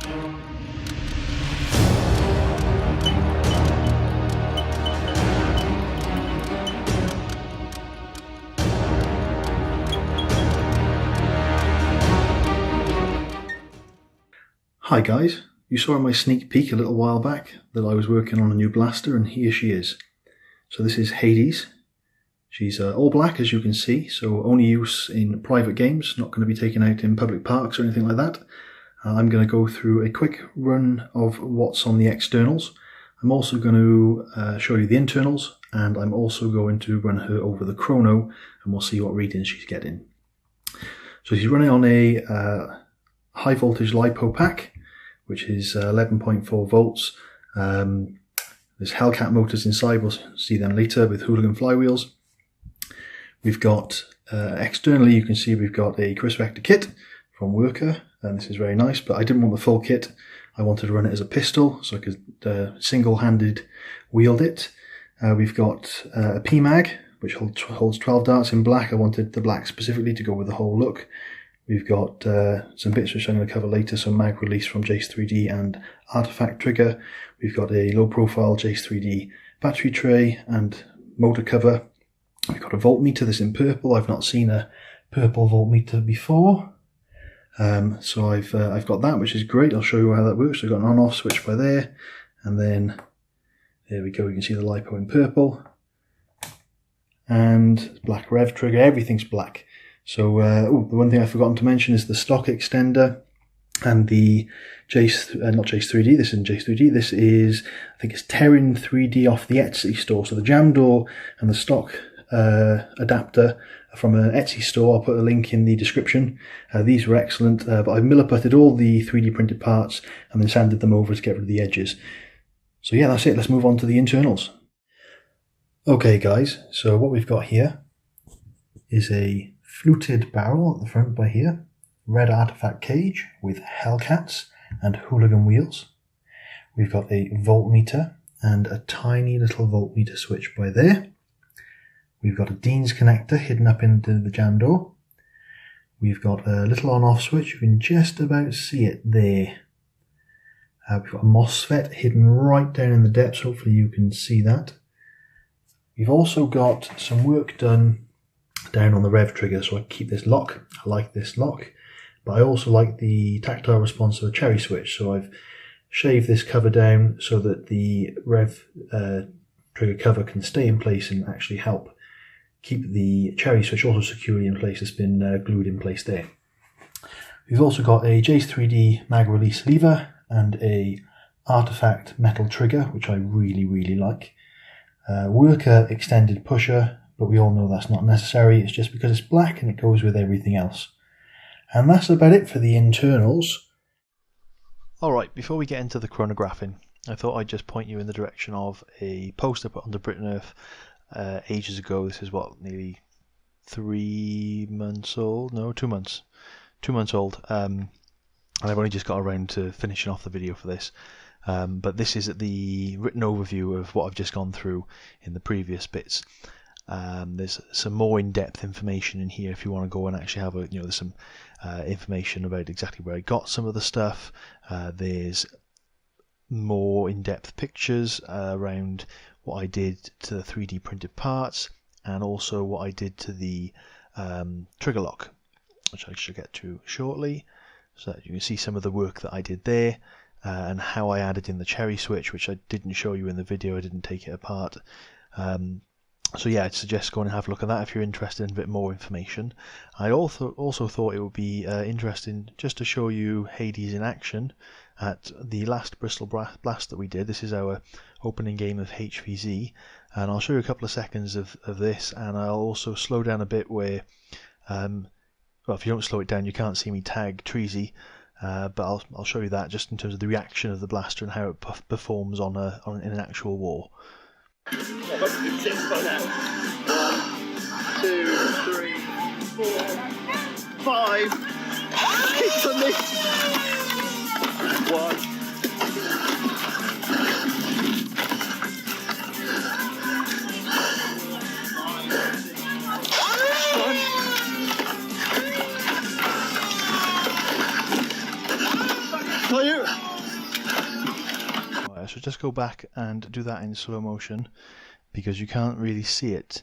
Hi guys, you saw in my sneak peek a little while back that I was working on a new blaster, and here she is. So this is Hades. She's all black, as you can see, so only use in private games, not going to be taken out in public parks or anything like that. I'm going to go through a quick run of what's on the externals. I'm also going to show you the internals, and I'm also going to run her over the chrono, and we'll see what readings she's getting. So she's running on a high voltage LiPo pack, which is 11.4 volts. There's Hellcat motors inside, we'll see them later, with hooligan flywheels. We've got, externally you can see we've got a Chris Vector kit from Worker, and this is very nice, but I didn't want the full kit. I wanted to run it as a pistol, so I could single-handed wield it. We've got a PMag, which holds 12 darts in black. I wanted the black specifically to go with the whole look. We've got some bits which I'm going to cover later, some mag release from Jace 3D and artifact trigger. We've got a low profile Jace 3D battery tray and motor cover. We've got a voltmeter, this in purple. I've not seen a purple voltmeter before. So I've got that, which is great. I'll show you how that works. I've got an on-off switch by there, and then there we go, you can see the LiPo in purple. And black rev trigger, everything's black. So, the one thing I've forgotten to mention is the stock extender and the Jace, not Jace 3D, this isn't Jace 3D, this is, I think it's Terran 3D off the Etsy store. So the jam door and the stock adapter from an Etsy store, I'll put a link in the description. These were excellent, but I've milliputted all the 3D printed parts and then sanded them over to get rid of the edges. So yeah, that's it, let's move on to the internals. Okay guys, so what we've got here is a fluted barrel at the front by here, red artifact cage with Hellcats and hooligan wheels. We've got a voltmeter and a tiny little voltmeter switch by there. We've got a Dean's connector hidden up into the jam door. We've got a little on-off switch, you can just about see it there. We've got a MOSFET hidden right down in the depths, hopefully you can see that. We've also got some work done down on the rev trigger, so I keep this lock. I like this lock, but I also like the tactile response of a cherry switch, so I've shaved this cover down so that the rev trigger cover can stay in place and actually help keep the cherry switch also securely in place. It's been glued in place there. We've also got a Jace 3D mag release lever and a artifact metal trigger, which I really like. Worker extended pusher, but we all know that's not necessary. It's just because it's black and it goes with everything else. And that's about it for the internals. Alright, before we get into the chronographing, I thought I'd just point you in the direction of a post I put on the Britnerf ages ago. This is what, nearly 3 months old? No, 2 months. 2 months old. And I've only just got around to finishing off the video for this. But this is the written overview of what I've just gone through in the previous bits. There's some more in-depth information in here if you want to go and actually have a, there's some information about exactly where I got some of the stuff. There's more in-depth pictures around what I did to the 3D printed parts, and also what I did to the trigger lock, which I shall get to shortly, so that you can see some of the work that I did there. And how I added in the cherry switch, which I didn't show you in the video, I didn't take it apart. So yeah, I'd suggest going and have a look at that if you're interested in a bit more information. I also thought it would be interesting just to show you Hades in action at the last Bristol Blast that we did. This is our opening game of HVZ, and I'll show you a couple of seconds of this, and I'll also slow down a bit where, well, if you don't slow it down you can't see me tag Treasy. But I'll show you that just in terms of the reaction of the blaster and how it performs in an actual war. 1, 2, 3, 4, 5. It's on me. 1. Got you. Right, I should just go back and do that in slow motion because you can't really see it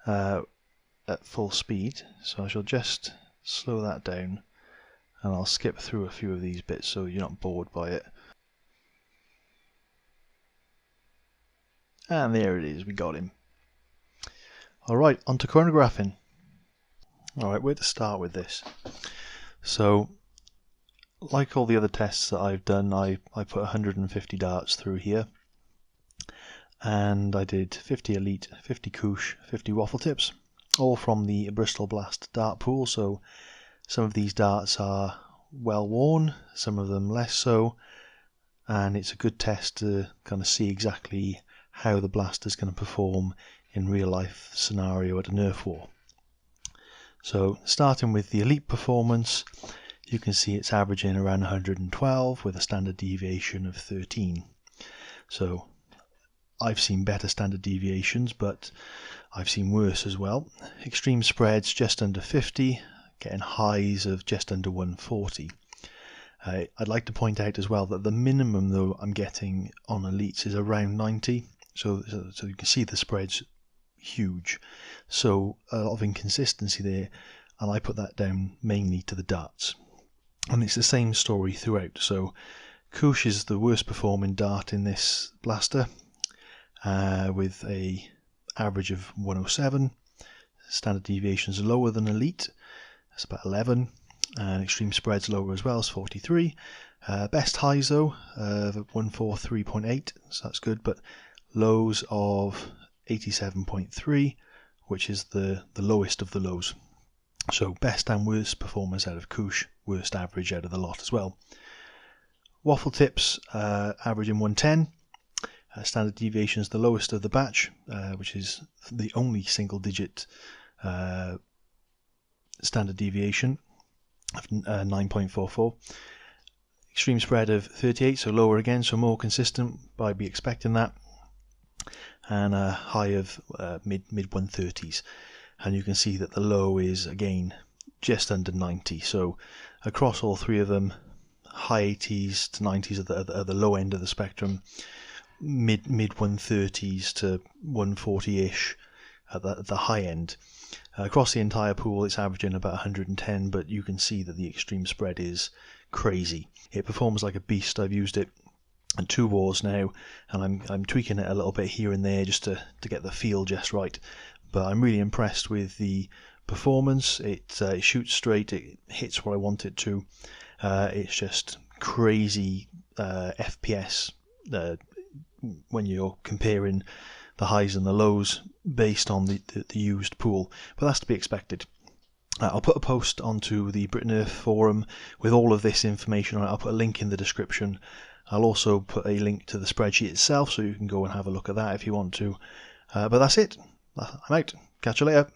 at full speed. So I shall just slow that down and I'll skip through a few of these bits so you're not bored by it. And there it is, we got him. Alright, on to chronographing. Alright, where to start with this? So, like all the other tests that I've done, I put 150 darts through here. And I did 50 Elite, 50 Couche, 50 Waffle Tips, all from the Bristol Blast dart pool. So some of these darts are well worn, some of them less so, and it's a good test to kind of see exactly how the blaster is going to perform in real life scenario at a Nerf war. So starting with the Elite performance, you can see it's averaging around 112 with a standard deviation of 13. So I've seen better standard deviations, but I've seen worse as well. Extreme spreads just under 50, getting highs of just under 140. I'd like to point out as well that the minimum though I'm getting on Elites is around 90. So you can see the spread's huge. So a lot of inconsistency there, and I put that down mainly to the darts. And it's the same story throughout. So Couche is the worst performing dart in this blaster, with a average of 107. Standard deviations lower than Elite, that's about 11, and extreme spreads lower as well, as 43. Best highs though, 143.8, so that's good, but lows of 87.3, which is the lowest of the lows. So best and worst performance out of Couche, worst average out of the lot as well. Waffle Tips averaging 110. Standard deviation is the lowest of the batch, which is the only single digit standard deviation of 9.44. Extreme spread of 38, so lower again, so more consistent, but I'd be expecting that. And a high of mid 130s, and you can see that the low is again just under 90. So across all three of them, high 80s to 90s are the low end of the spectrum, mid 130s to 140ish at the high end. Across the entire pool it's averaging about 110, but you can see that the extreme spread is crazy. It performs like a beast. I've used it and 2 wars now, and I'm tweaking it a little bit here and there just to get the feel just right. But I'm really impressed with the performance. It shoots straight, it hits what I want it to. It's just crazy FPS when you're comparing the highs and the lows based on the used pool. But that's to be expected. I'll put a post onto the Britnerf forum with all of this information on it. I'll put a link in the description. I'll also put a link to the spreadsheet itself so you can go and have a look at that if you want to. But that's it. I'm out. Catch you later.